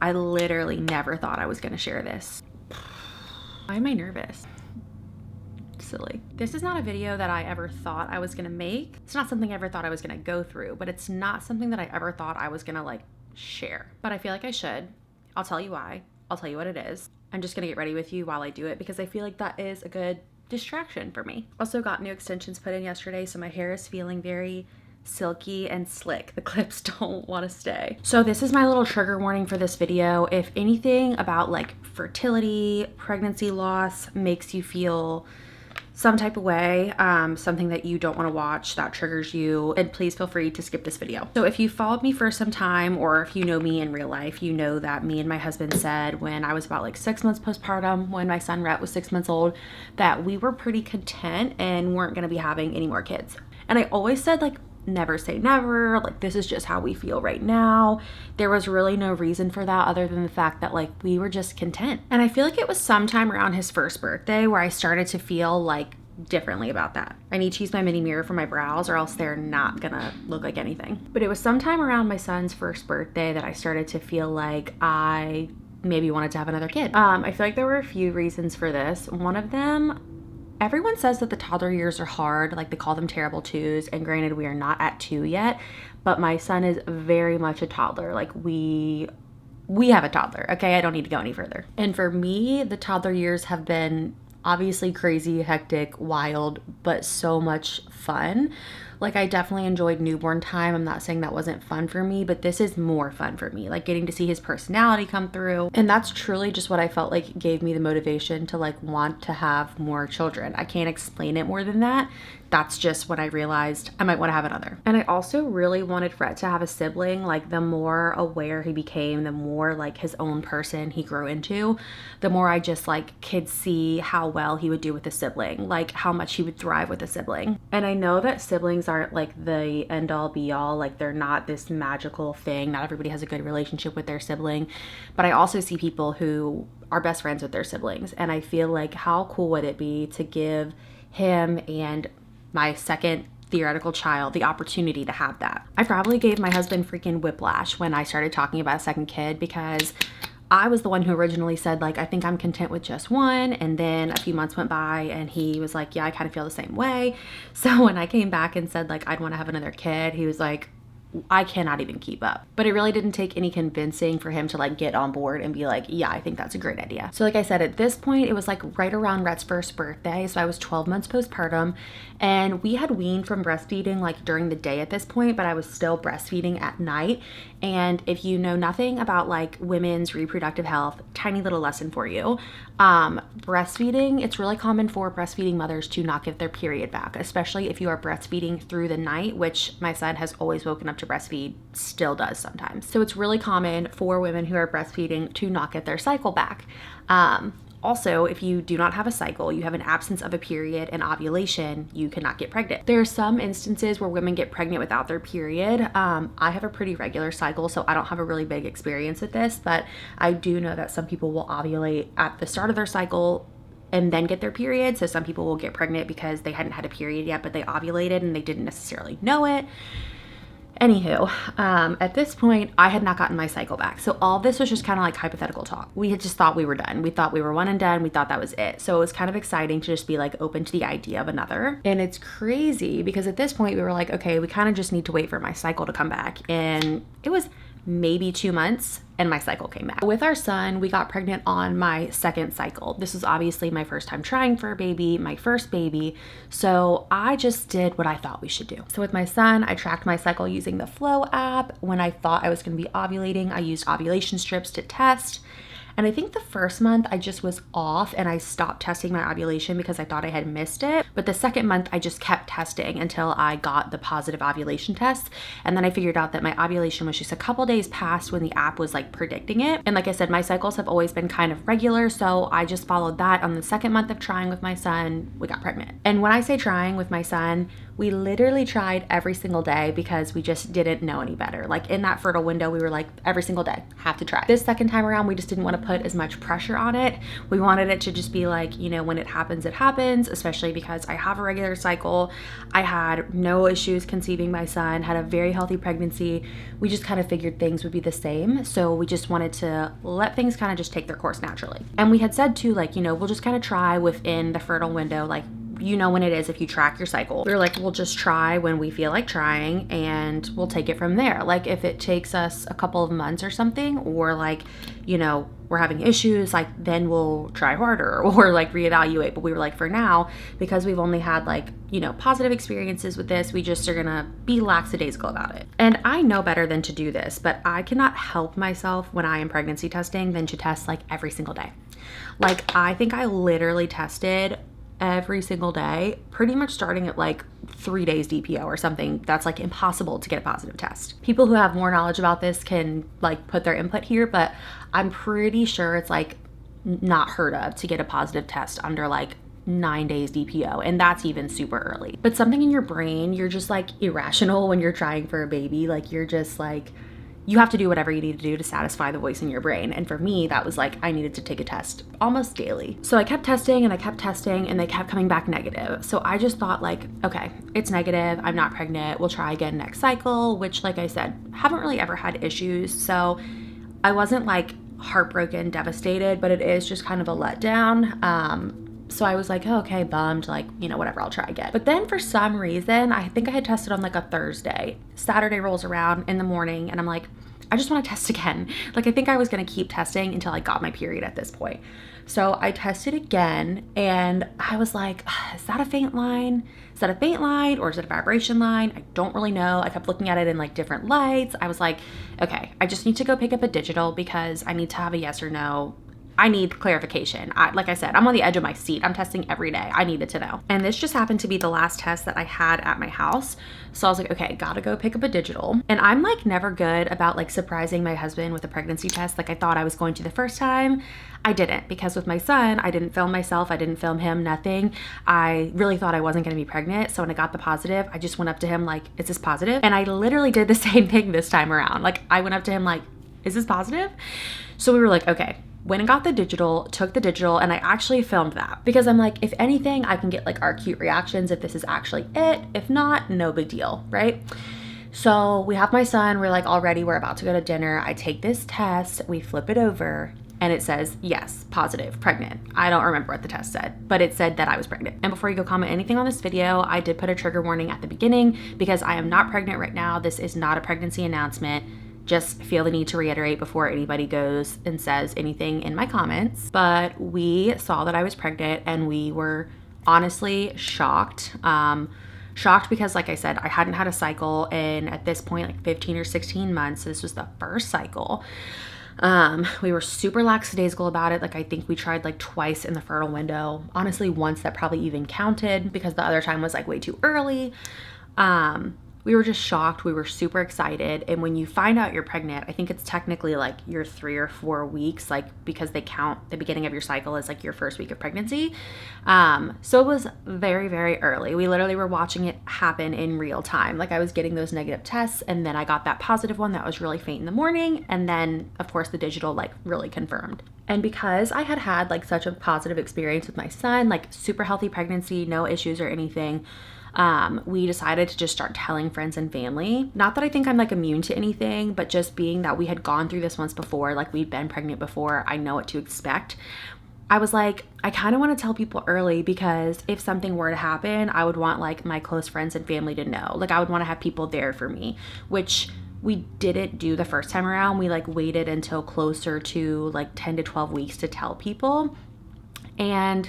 I literally never thought I was gonna share this. Why am I nervous? Silly. This is not a video that I ever thought I was gonna make. It's not something I ever thought I was gonna go through, but it's not something that I ever thought I was gonna like share. But I feel like I should. I'll tell you why. I'll tell you what it is. I'm just gonna get ready with you while I do it because I feel like that is a good distraction for me. Also got new extensions put in yesterday, so my hair is feeling very silky and slick. The clips don't want to stay. So this is my little trigger warning for this video. If anything about like fertility, pregnancy loss makes you feel some type of way, something that you don't want to watch that triggers you, and please feel free to skip this video. So if you followed me for some time, or if you know me in real life, you know that me and my husband said when I was about like 6 months postpartum, when my son Rhett was 6 months old, that we were pretty content and weren't going to be having any more kids. And I always said like, never say never, like this is just how we feel right now. There was really no reason for that other than the fact that like we were just content. And I feel like it was sometime around his first birthday where I started to feel like differently about that. I need to use my mini mirror for my brows or else they're not gonna look like anything. But it was sometime around my son's first birthday that I started to feel like I maybe wanted to have another kid. I feel like there were a few reasons for this. One of them, everyone says that the toddler years are hard, like they call them terrible twos, and granted we are not at 2 yet, but my son is very much a toddler. Like we have a toddler, okay? I don't need to go any further. And for me, the toddler years have been obviously crazy, hectic, wild, but so much fun. Like I definitely enjoyed newborn time. I'm not saying that wasn't fun for me, but this is more fun for me. Like getting to see his personality come through. And that's truly just what I felt like gave me the motivation to like want to have more children. I can't explain it more than that. That's just when I realized I might want to have another. And I also really wanted Rhett to have a sibling. Like the more aware he became, the more like his own person he grew into, the more I just like could see how well he would do with a sibling, like how much he would thrive with a sibling. And I know that siblings aren't like the end all be all, like they're not this magical thing. Not everybody has a good relationship with their sibling, but I also see people who are best friends with their siblings. And I feel like how cool would it be to give him and my second theoretical child the opportunity to have that. I probably gave my husband freaking whiplash when I started talking about a second kid because I was the one who originally said like, I think I'm content with just one. And then a few months went by and he was like, yeah, I kind of feel the same way. So when I came back and said like, I'd want to have another kid, he was like, I cannot even keep up. But it really didn't take any convincing for him to like get on board and be like, yeah, I think that's a great idea. So like I said, at this point, it was like right around Rhett's first birthday. So I was 12 months postpartum and we had weaned from breastfeeding like during the day at this point, but I was still breastfeeding at night. And if you know nothing about like women's reproductive health, tiny little lesson for you. Breastfeeding, it's really common for breastfeeding mothers to not get their period back, especially if you are breastfeeding through the night, which my son has always woken up to breastfeed, still does sometimes. So it's really common for women who are breastfeeding to not get their cycle back. Also, if you do not have a cycle, you have an absence of a period and ovulation, you cannot get pregnant. There are some instances where women get pregnant without their period. I have a pretty regular cycle, so I don't have a really big experience with this, but I do know that some people will ovulate at the start of their cycle and then get their period. So some people will get pregnant because they hadn't had a period yet, but they ovulated and they didn't necessarily know it. Anywho, at this point, I had not gotten my cycle back. So all this was just kind of like hypothetical talk. We had just thought we were done. We thought we were one and done. We thought that was it. So it was kind of exciting to just be like open to the idea of another. And it's crazy because at this point we were like, okay, we kind of just need to wait for my cycle to come back. And it was maybe 2 months and my cycle came back. With our son, we got pregnant on my second cycle. This was obviously my first time trying for a baby, my first baby. So I just did what I thought we should do. So with my son, I tracked my cycle using the Flow app. When I thought I was going to be ovulating, I used ovulation strips to test. And I think the first month I just was off and I stopped testing my ovulation because I thought I had missed it. But the second month I just kept testing until I got the positive ovulation test. And then I figured out that my ovulation was just a couple days past when the app was like predicting it. And like I said, my cycles have always been kind of regular. So I just followed that. On the second month of trying with my son, we got pregnant. And when I say trying with my son, We literally tried every single day because we just didn't know any better. Like in that fertile window, we were like, every single day, have to try. This second time around, we just didn't want to put as much pressure on it. We wanted it to just be like, you know, when it happens, especially because I have a regular cycle. I had no issues conceiving my son, had a very healthy pregnancy. We just kind of figured things would be the same. So we just wanted to let things kind of just take their course naturally. And we had said too, like, you know, we'll just kind of try within the fertile window, like, you know when it is if you track your cycle. We were like, we'll just try when we feel like trying and we'll take it from there. Like if it takes us a couple of months or something, or like, you know, we're having issues, like then we'll try harder or like reevaluate. But we were like, for now, because we've only had like, you know, positive experiences with this, we just are gonna be lackadaisical about it. And I know better than to do this, but I cannot help myself when I am pregnancy testing than to test like every single day. Like I think I literally tested every single day, pretty much starting at like 3 days DPO or something. That's like impossible to get a positive test. People who have more knowledge about this can like put their input here, but I'm pretty sure it's like not heard of to get a positive test under like 9 days DPO, and that's even super early. But something in your brain, you're just like irrational when you're trying for a baby. Like you're just like, you have to do whatever you need to do to satisfy the voice in your brain. And for me, that was like, I needed to take a test almost daily. So I kept testing and I kept testing and they kept coming back negative. So I just thought like, okay, it's negative. I'm not pregnant. We'll try again next cycle, which like I said, haven't really ever had issues. So I wasn't like heartbroken, devastated, but it is just kind of a letdown. So I was like, oh, okay, bummed, like, you know, whatever, I'll try again. But then for some reason, I think I had tested on like a Thursday. Saturday rolls around in the morning and I'm like, I just want to test again. Like, I think I was going to keep testing until I got my period at this point. So I tested again and I was like, is that a faint line? Is that a faint line or is it a vibration line? I don't really know. I kept looking at it in like different lights. I was like, okay, I just need to go pick up a digital because I need to have a yes or no. I need clarification. Like I said, I'm on the edge of my seat. I'm testing every day. I needed to know. And this just happened to be the last test that I had at my house. So I was like, okay, gotta go pick up a digital. And I'm like never good about like surprising my husband with a pregnancy test. Like I thought I was going to the first time. I didn't, because with my son, I didn't film myself. I didn't film him, nothing. I really thought I wasn't gonna be pregnant. So when I got the positive, I just went up to him like, is this positive? And I literally did the same thing this time around. Like I went up to him like, is this positive? So we were like, okay. Went and got the digital, took the digital, and I actually filmed that because I'm like, if anything, I can get like our cute reactions if this is actually it. If not, no big deal, right? So we have my son, we're like all ready, we're about to go to dinner. I take this test, we flip it over, and it says, yes, positive, pregnant. I don't remember what the test said, but it said that I was pregnant. And before you go comment anything on this video, I did put a trigger warning at the beginning because I am not pregnant right now. This is not a pregnancy announcement. Just feel the need to reiterate before anybody goes and says anything in my comments. But we saw that I was pregnant and we were honestly shocked. Shocked because like I said, I hadn't had a cycle in at this point like 15 or 16 months. This was the first cycle. We were super lackadaisical about it. Like I think we tried like twice in the fertile window. Honestly, once that probably even counted because the other time was like way too early. We were just shocked. We were super excited. And when you find out you're pregnant, I think it's technically like your 3 or 4 weeks, like because they count the beginning of your cycle as like your first week of pregnancy. So it was very, very early. We literally were watching it happen in real time. Like I was getting those negative tests and then I got that positive one that was really faint in the morning. And then of course the digital like really confirmed. And because I had had like such a positive experience with my son, like super healthy pregnancy, no issues or anything, we decided to just start telling friends and family. Not that I think I'm like immune to anything, but just being that we had gone through this once before, like we'd been pregnant before, I know what to expect. I was like, I kind of want to tell people early because if something were to happen, I would want like my close friends and family to know. Like I would want to have people there for me, which we didn't do the first time around. We like waited until closer to like 10 to 12 weeks to tell people. And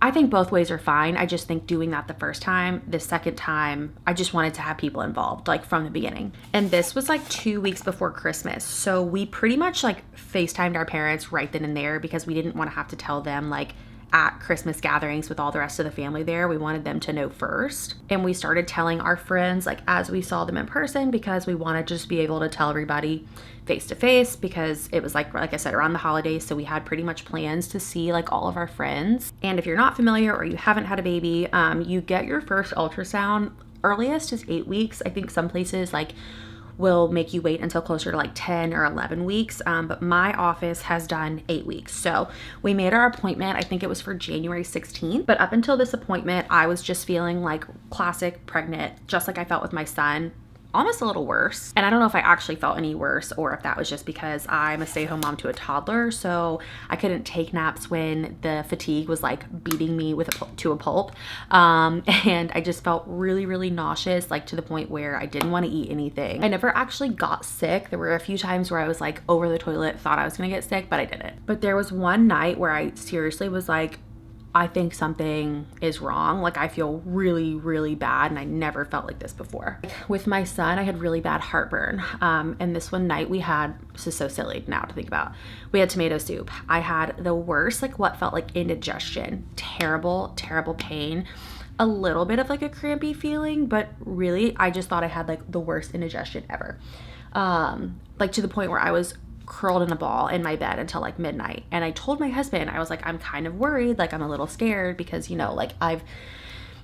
I think both ways are fine. I just think doing that the first time, the second time, I just wanted to have people involved, like from the beginning. And this was like 2 weeks before Christmas. So we pretty much like FaceTimed our parents right then and there because we didn't want to have to tell them like at Christmas gatherings with all the rest of the family there. We wanted them to know first. And we started telling our friends like as we saw them in person because we wanted to just be able to tell everybody face to face because it was like I said, around the holidays. So we had pretty much plans to see like all of our friends. And if you're not familiar or you haven't had a baby, you get your first ultrasound earliest is 8 weeks. I think some places like will make you wait until closer to like 10 or 11 weeks. But my office has done 8 weeks. So we made our appointment. I think it was for January 16th. But up until this appointment, I was just feeling like classic pregnant, just like I felt with my son. Almost a little worse. And I don't know if I actually felt any worse or if that was just because I'm a stay-at-home mom to a toddler, so I couldn't take naps when the fatigue was like beating me to a pulp. And I just felt really, really nauseous, like to the point where I didn't want to eat anything. I never actually got sick. There were a few times where I was like over the toilet, thought I was gonna get sick, but I didn't. But there was one night where I seriously was like, I think something is wrong. Like I feel really, really bad, and I never felt like this before. With my son, I had really bad heartburn. And this one night we had, this is so silly now to think about, we had tomato soup. I had the worst, like what felt like indigestion, terrible, terrible pain, a little bit of like a crampy feeling, but really I just thought I had like the worst indigestion ever. Like to the point where I was curled in a ball in my bed until like midnight. And I told my husband, I was like, I'm kind of worried, like I'm a little scared because, you know, like I've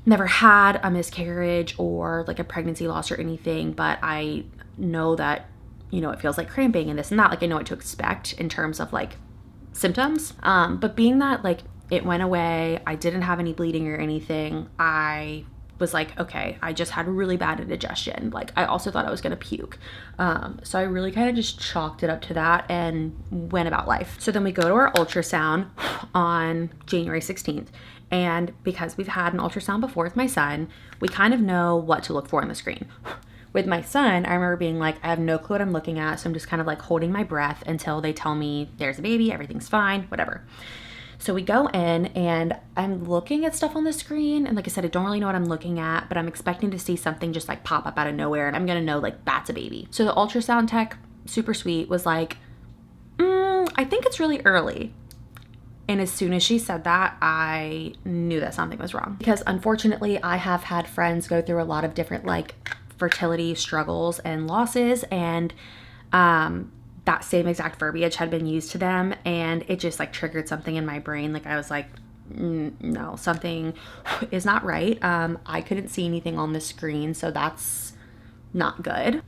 never had a miscarriage or like a pregnancy loss or anything, but I know that, you know, it feels like cramping and this and that. Like I know what to expect in terms of like symptoms. But being that like it went away, I didn't have any bleeding or anything, I was like, okay, I just had really bad indigestion. Like I also thought I was gonna puke. So I really kind of just chalked it up to that and went about life. So then we go to our ultrasound on January 16th. And because we've had an ultrasound before with my son, we kind of know what to look for on the screen. With my son, I remember being like, I have no clue what I'm looking at. So I'm just kind of like holding my breath until they tell me there's a baby, everything's fine, whatever. So we go in and I'm looking at stuff on the screen. And like I said, I don't really know what I'm looking at, but I'm expecting to see something just like pop up out of nowhere. And I'm going to know like that's a baby. So the ultrasound tech, super sweet, was like, I think it's really early. And as soon as she said that, I knew that something was wrong. Because unfortunately, I have had friends go through a lot of different like fertility struggles and losses. And that same exact verbiage had been used to them, and it just like triggered something in my brain. Like I was like, no, something is not right. I couldn't see anything on the screen, so that's not good.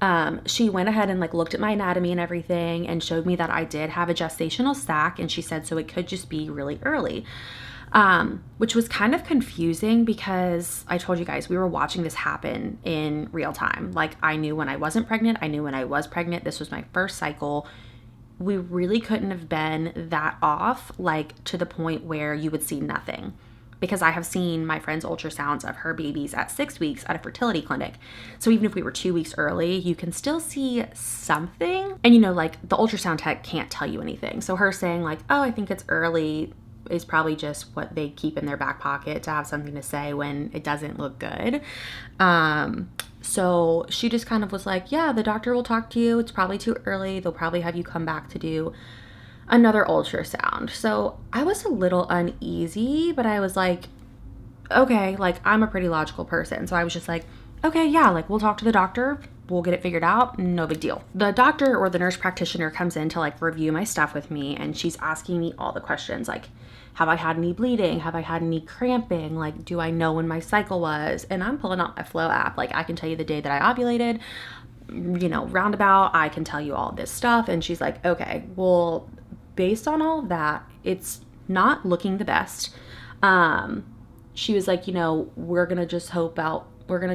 She went ahead and like looked at my anatomy and everything and showed me that I did have a gestational sac, and she said so it could just be really early. Which was kind of confusing because I told you guys we were watching this happen in real time. Like I knew when I wasn't pregnant, I knew when I was pregnant. This was my first cycle. We really couldn't have been that off, like to the point where you would see nothing. Because I have seen my friend's ultrasounds of her babies at 6 weeks at a fertility clinic. So even if we were 2 weeks early, you can still see something. And you know, like the ultrasound tech can't tell you anything. So her saying like, oh, I think it's early, is probably just what they keep in their back pocket to have something to say when it doesn't look good. So she just kind of was like, yeah, the doctor will talk to you. It's probably too early. They'll probably have you come back to do another ultrasound. So I was a little uneasy, but I was like, okay, like I'm a pretty logical person. So I was just like, okay, yeah, like we'll talk to the doctor. We'll get it figured out. No big deal. The doctor or the nurse practitioner comes in to like review my stuff with me, and she's asking me all the questions like, have I had any bleeding? Have I had any cramping? Like, do I know when my cycle was? And I'm pulling out my Flow app. Like I can tell you the day that I ovulated, you know, roundabout, I can tell you all this stuff. And she's like, okay, well, based on all of that, it's not looking the best. She was like, you know, we're going to just hold out that we're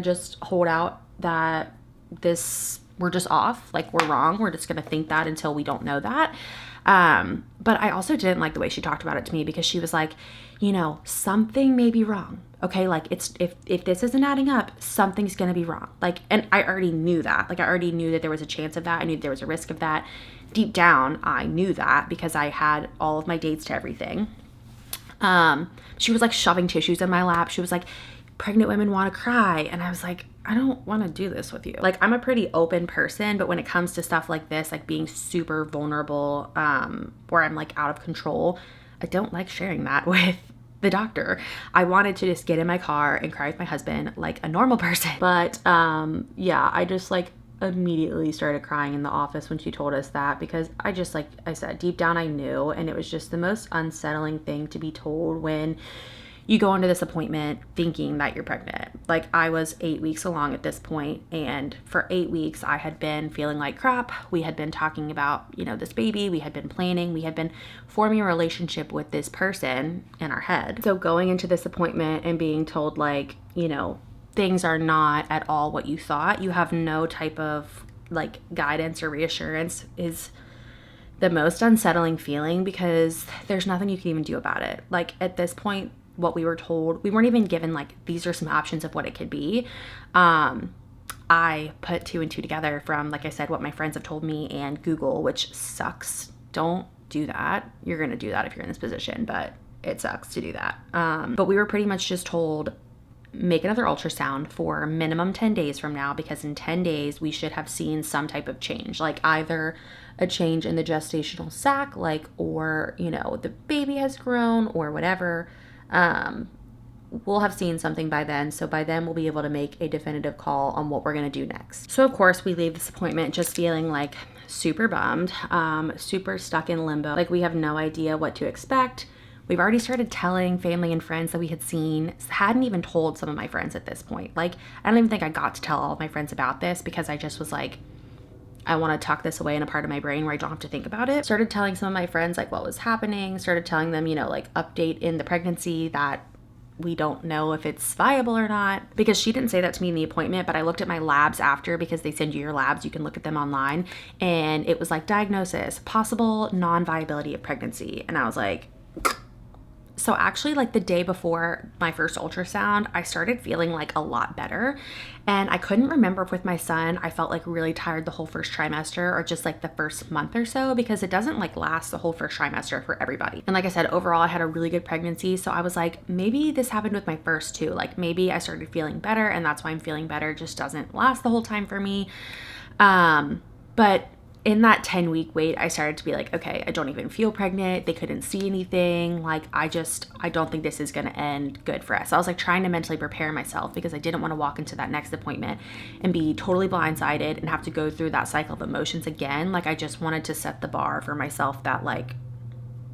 just off, like we're wrong. We're just going to think that until we don't know that. But I also didn't like the way she talked about it to me, because she was like, you know, something may be wrong. Okay. Like if this isn't adding up, something's going to be wrong. Like, and I already knew that. Like I already knew that there was a chance of that. I knew there was a risk of that. Deep down, I knew that because I had all of my dates to everything. She was like shoving tissues in my lap. She was like, pregnant women want to cry. And I was like, I don't want to do this with you. Like I'm a pretty open person, but when it comes to stuff like this, like being super vulnerable, where I'm like out of control, I don't like sharing that with the doctor. I wanted to just get in my car and cry with my husband like a normal person. But yeah, I just like immediately started crying in the office when she told us that, because I just, like I said, deep down I knew, and it was just the most unsettling thing to be told when you go into this appointment thinking that you're pregnant. Like, I was 8 weeks along at this point, and for 8 weeks I had been feeling like crap. We had been talking about, you know, this baby. We had been planning. We had been forming a relationship with this person in our head. So going into this appointment and being told, like, you know, things are not at all what you thought, you have no type of like guidance or reassurance, is the most unsettling feeling, because there's nothing you can even do about it. Like, at this point, what we were told, we weren't even given like, these are some options of what it could be. I put 2 and 2 together from, like I said, what my friends have told me and Google, which sucks. Don't do that. You're going to do that if you're in this position, but it sucks to do that. But we were pretty much just told, make another ultrasound for minimum 10 days from now, because in 10 days we should have seen some type of change, like either a change in the gestational sac, like, or, you know, the baby has grown or whatever. We'll have seen something by then. So by then we'll be able to make a definitive call on what we're going to do next. So of course we leave this appointment just feeling like super bummed, super stuck in limbo. Like, we have no idea what to expect. We've already started telling family and friends that we had seen. Hadn't even told some of my friends at this point. Like, I don't even think I got to tell all of my friends about this, because I just was like, I want to tuck this away in a part of my brain where I don't have to think about it. Started telling some of my friends like what was happening. Started telling them, you know, like, update in the pregnancy, that we don't know if it's viable or not, because she didn't say that to me in the appointment, but I looked at my labs after, because they send you your labs, you can look at them online, and it was like, diagnosis, possible non-viability of pregnancy. And I was like, so actually, like, the day before my first ultrasound, I started feeling like a lot better. And I couldn't remember if with my son, I felt like really tired the whole first trimester, or just like the first month or so, because it doesn't like last the whole first trimester for everybody. And like I said, overall, I had a really good pregnancy. So I was like, maybe this happened with my first too. Like, maybe I started feeling better, and that's why I'm feeling better. It just doesn't last the whole time for me. But in that 10-week wait, I started to be like, okay, I don't even feel pregnant. They couldn't see anything. Like, I don't think this is going to end good for us. I was like trying to mentally prepare myself, because I didn't want to walk into that next appointment and be totally blindsided and have to go through that cycle of emotions again. Like, I just wanted to set the bar for myself that, like,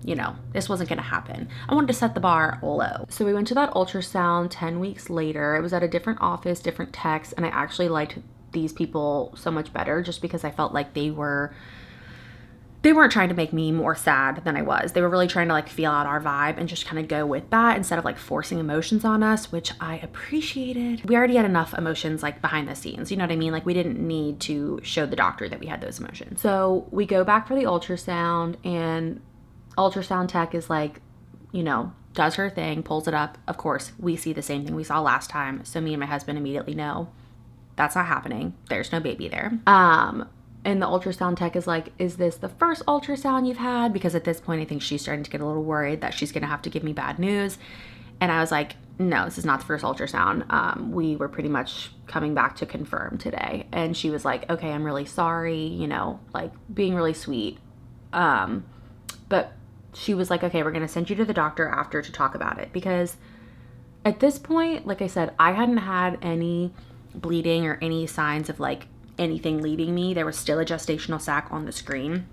you know, this wasn't going to happen. I wanted to set the bar low. So we went to that ultrasound 10 weeks later. It was at a different office, different techs, and I actually liked these people so much better, just because I felt like they weren't trying to make me more sad than I was. They were really trying to like feel out our vibe and just kind of go with that, instead of like forcing emotions on us, which I appreciated. We already had enough emotions like behind the scenes, you know what I mean? Like, we didn't need to show the doctor that we had those emotions. So we go back for the ultrasound, and ultrasound tech is like, you know, does her thing, pulls it up. Of course, we see the same thing we saw last time. So me and my husband immediately know that's not happening. There's no baby there. And the ultrasound tech is like, is this the first ultrasound you've had? Because at this point, I think she's starting to get a little worried that she's going to have to give me bad news. And I was like, no, this is not the first ultrasound. We were pretty much coming back to confirm today. And she was like, okay, I'm really sorry, you know, like being really sweet. But she was like, okay, we're going to send you to the doctor after to talk about it. Because at this point, like I said, I hadn't had any bleeding or any signs of like anything leaving me. There was still a gestational sac on the screen.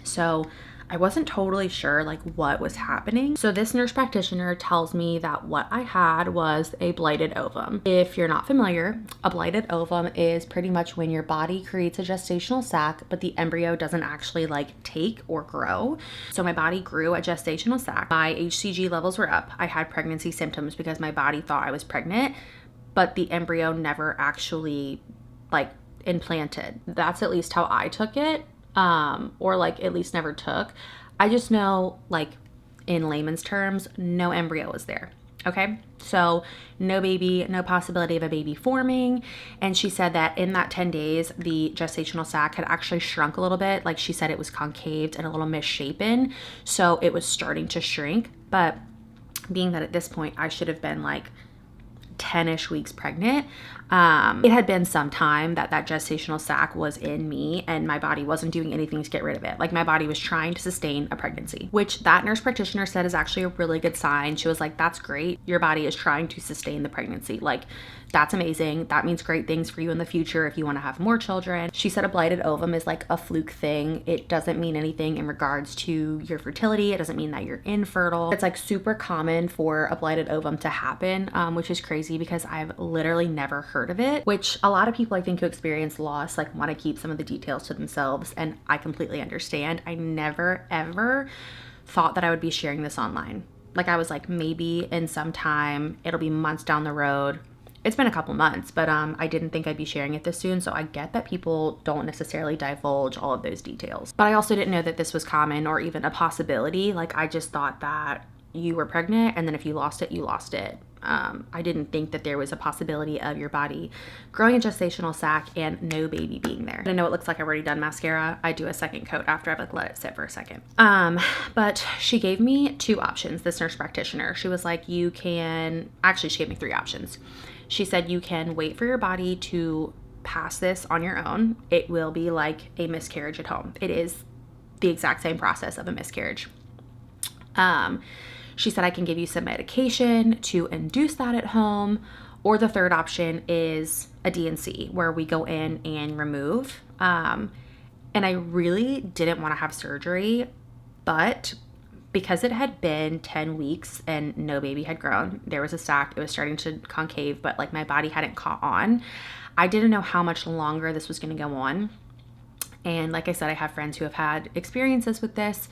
So I wasn't totally sure like what was happening. So this nurse practitioner tells me that what I had was a blighted ovum. If you're not familiar, a blighted ovum is pretty much when your body creates a gestational sac, but the embryo doesn't actually like take or grow. So my body grew a gestational sac. My HCG levels were up. I had pregnancy symptoms because my body thought I was pregnant, but the embryo never actually like implanted. That's at least how I took it. Or like at least never took. I just know, like in layman's terms, no embryo was there. Okay. So no baby, no possibility of a baby forming. And she said that in that 10 days, the gestational sac had actually shrunk a little bit. Like she said, it was concaved and a little misshapen. So it was starting to shrink. But being that at this point, I should have been like 10-ish weeks pregnant, It had been some time that gestational sac was in me and my body wasn't doing anything to get rid of it. Like my body was trying to sustain a pregnancy, which that nurse practitioner said is actually a really good sign. She was like, that's great. Your body is trying to sustain the pregnancy. Like that's amazing. That means great things for you in the future if you want to have more children. She said a blighted ovum is like a fluke thing. It doesn't mean anything in regards to your fertility. It doesn't mean that you're infertile. It's like super common for a blighted ovum to happen, which is crazy because I've literally never heard of it, which a lot of people I think who experience loss like want to keep some of the details to themselves, and I completely understand. I never ever thought that I would be sharing this online. Like I was like, maybe in some time, it'll be months down the road. It's been a couple months, but I didn't think I'd be sharing it this soon. So I get that people don't necessarily divulge all of those details. But I also didn't know that this was common or even a possibility. Like I just thought that you were pregnant and then if you lost it, you lost it. I didn't think that there was a possibility of your body growing a gestational sac and no baby being there. I know it looks like I've already done mascara. I do a second coat after I've like let it sit for a second. But she gave me 2 options, this nurse practitioner. She was like, she gave me 3 options. She said, you can wait for your body to pass this on your own. It will be like a miscarriage at home. It is the exact same process of a miscarriage. She said, I can give you some medication to induce that at home. Or the third option is a D&C where we go in and remove. And I really didn't want to have surgery, but because it had been 10 weeks and no baby had grown, there was a sac, it was starting to concave, but like my body hadn't caught on. I didn't know how much longer this was going to go on. And like I said, I have friends who have had experiences with this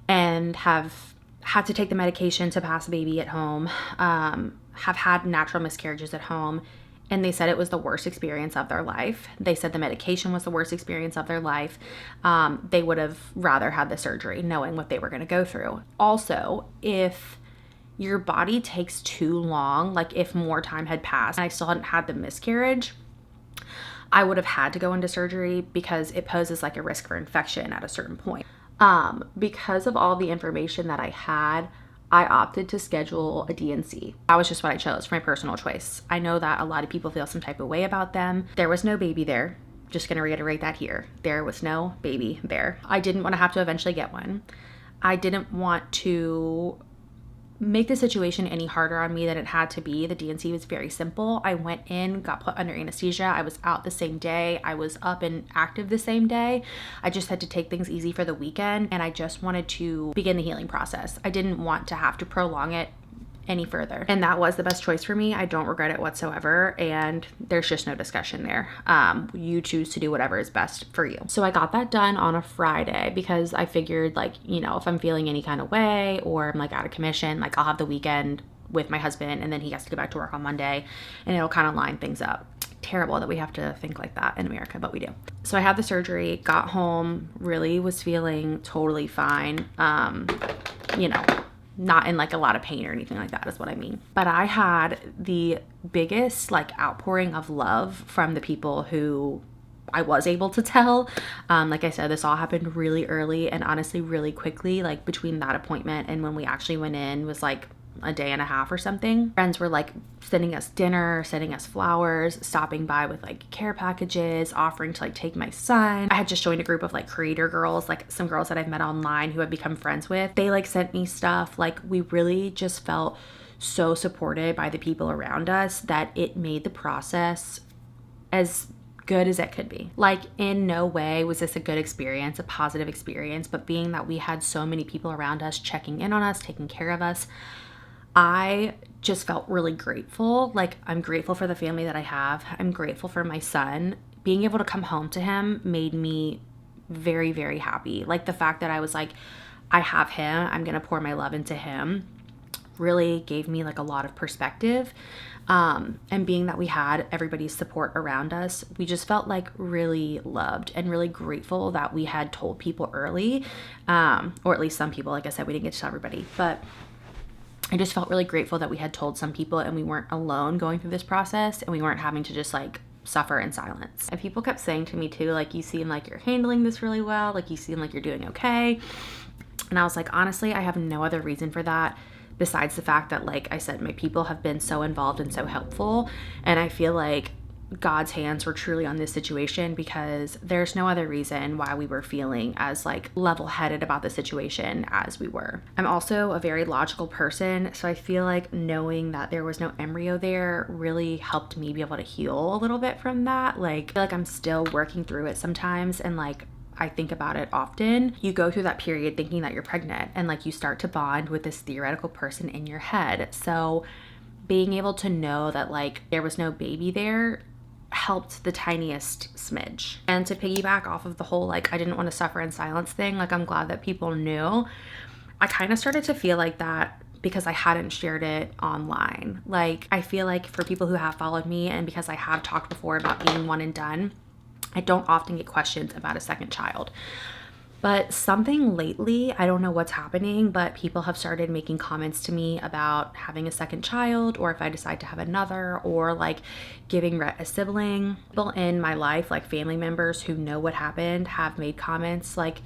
and have had to take the medication to pass a baby at home, have had natural miscarriages at home. And they said it was the worst experience of their life. They said the medication was the worst experience of their life. They would have rather had the surgery knowing what they were going to go through. Also, if your body takes too long, like if more time had passed and I still hadn't had the miscarriage, I would have had to go into surgery because it poses like a risk for infection at a certain point. Because of all the information that I had, I opted to schedule a D&C. That was just what I chose for my personal choice. I know that a lot of people feel some type of way about them. There was no baby there. Just gonna reiterate that here. There was no baby there. I didn't want to have to eventually get one. I didn't want to make the situation any harder on me than it had to be. The D&C was very simple. I went in, got put under anesthesia. I was out the same day. I was up and active the same day. I just had to take things easy for the weekend, and I just wanted to begin the healing process. I didn't want to have to prolong it any further. And that was the best choice for me. I don't regret it whatsoever. And there's just no discussion there. You choose to do whatever is best for you. So I got that done on a Friday because I figured like, you know, if I'm feeling any kind of way or I'm like out of commission, like I'll have the weekend with my husband and then he has to go back to work on Monday and it'll kind of line things up. Terrible that we have to think like that in America, but we do. So I had the surgery, got home, really was feeling totally fine. You know, not in like a lot of pain or anything like that is what I mean. But I had the biggest like outpouring of love from the people who I was able to tell. Like I said, this all happened really early and honestly really quickly. Like between that appointment and when we actually went in was like a day and a half or something. Friends were like sending us dinner, sending us flowers, stopping by with like care packages, offering to like take my son. I had just joined a group of like creator girls, like some girls that I've met online who I've become friends with. They like sent me stuff. Like we really just felt so supported by the people around us that it made the process as good as it could be. Like in no way was this a good experience, a positive experience, but being that we had so many people around us checking in on us, taking care of us, I just felt really grateful. Like I'm grateful for the family that I have. I'm grateful for my son. Being able to come home to him made me very, very happy. Like the fact that I was like, I have him, I'm going to pour my love into him, really gave me like a lot of perspective. And being that we had everybody's support around us, we just felt like really loved and really grateful that we had told people early, or at least some people. Like I said, we didn't get to tell everybody, but I just felt really grateful that we had told some people and we weren't alone going through this process and we weren't having to just like suffer in silence. And people kept saying to me too, like, you seem like you're handling this really well. Like you seem like you're doing okay. And I was like, honestly, I have no other reason for that besides the fact that, like I said, my people have been so involved and so helpful. And I feel like God's hands were truly on this situation, because there's no other reason why we were feeling as like level-headed about the situation as we were. I'm also a very logical person, so I feel like knowing that there was no embryo there really helped me be able to heal a little bit from that. Like, I feel like I'm still working through it sometimes, and like I think about it often. You go through that period thinking that you're pregnant, and like you start to bond with this theoretical person in your head. So being able to know that like there was no baby there helped the tiniest smidge. And to piggyback off of the whole like I didn't want to suffer in silence thing, like I'm glad that people knew. I kind of started to feel like that because I hadn't shared it online. Like, I feel like for people who have followed me, and because I have talked before about being one and done, I don't often get questions about a second child. But something lately, I don't know what's happening, but people have started making comments to me about having a second child, or if I decide to have another, or like giving Rhett a sibling. People in my life, like family members who know what happened, have made comments like,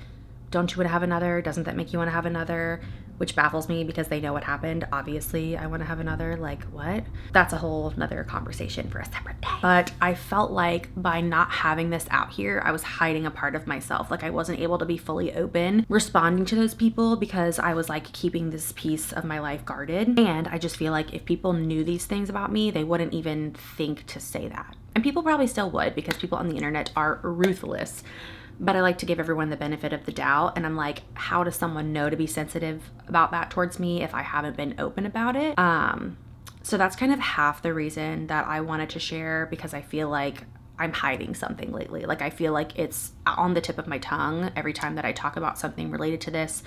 don't you want to have another? Doesn't that make you want to have another? Which baffles me because they know what happened. Obviously, I want to have another. Like, what? That's a whole nother conversation for a separate day. But I felt like by not having this out here, I was hiding a part of myself. Like, I wasn't able to be fully open responding to those people because I was like keeping this piece of my life guarded. And I just feel like if people knew these things about me, they wouldn't even think to say that. And people probably still would, because people on the internet are ruthless. But I like to give everyone the benefit of the doubt. And I'm like, how does someone know to be sensitive about that towards me if I haven't been open about it? So that's kind of half the reason that I wanted to share, because I feel like I'm hiding something lately. Like, I feel like it's on the tip of my tongue every time that I talk about something related to this,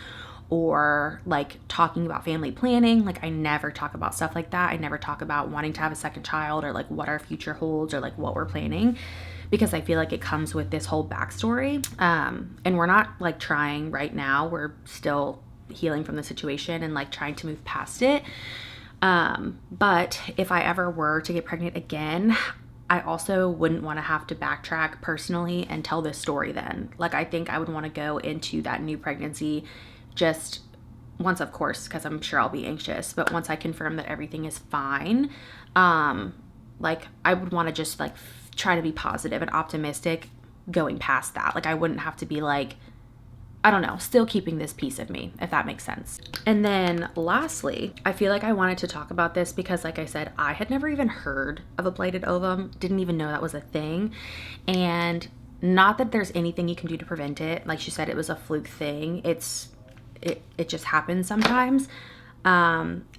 or like talking about family planning. Like, I never talk about stuff like that. I never talk about wanting to have a second child, or like what our future holds, or like what we're planning, because I feel like it comes with this whole backstory. And we're not like trying right now. We're still healing from the situation and like trying to move past it. But if I ever were to get pregnant again, I also wouldn't want to have to backtrack personally and tell this story then. Like, I think I would want to go into that new pregnancy just once, of course, because I'm sure I'll be anxious, but once I confirm that everything is fine, like I would want to just like try to be positive and optimistic going past that. Like, I wouldn't have to be like, I don't know, still keeping this piece of me, if that makes sense. And then lastly, I feel like I wanted to talk about this because, like I said, I had never even heard of a blighted ovum, didn't even know that was a thing. And not that there's anything you can do to prevent it. Like she said, it was a fluke thing. It just happens sometimes.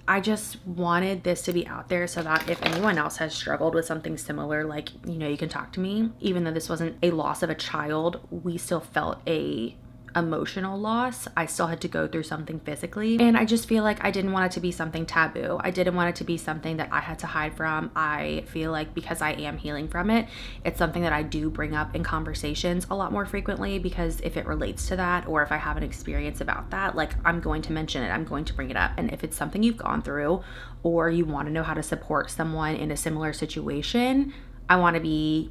I just wanted this to be out there so that if anyone else has struggled with something similar, like, you know, you can talk to me. Even though this wasn't a loss of a child, we still felt a emotional loss. I still had to go through something physically, and I just feel like I didn't want it to be something taboo. I didn't want it to be something that I had to hide from. I feel like because I am healing from it, it's something that I do bring up in conversations a lot more frequently, because if it relates to that, or if I have an experience about that, like, I'm going to mention it, I'm going to bring it up. And if it's something you've gone through, or you want to know how to support someone in a similar situation, I want to be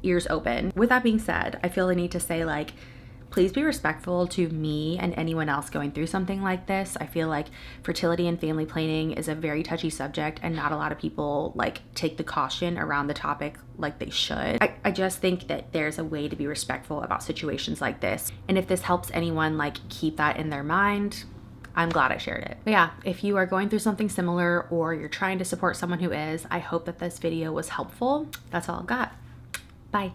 ears open. With that being said, I feel the need to say, like, please be respectful to me and anyone else going through something like this. I feel like fertility and family planning is a very touchy subject, and not a lot of people like take the caution around the topic like they should. I just think that there's a way to be respectful about situations like this. And if this helps anyone like keep that in their mind, I'm glad I shared it. But yeah, if you are going through something similar, or you're trying to support someone who is, I hope that this video was helpful. That's all I've got. Bye.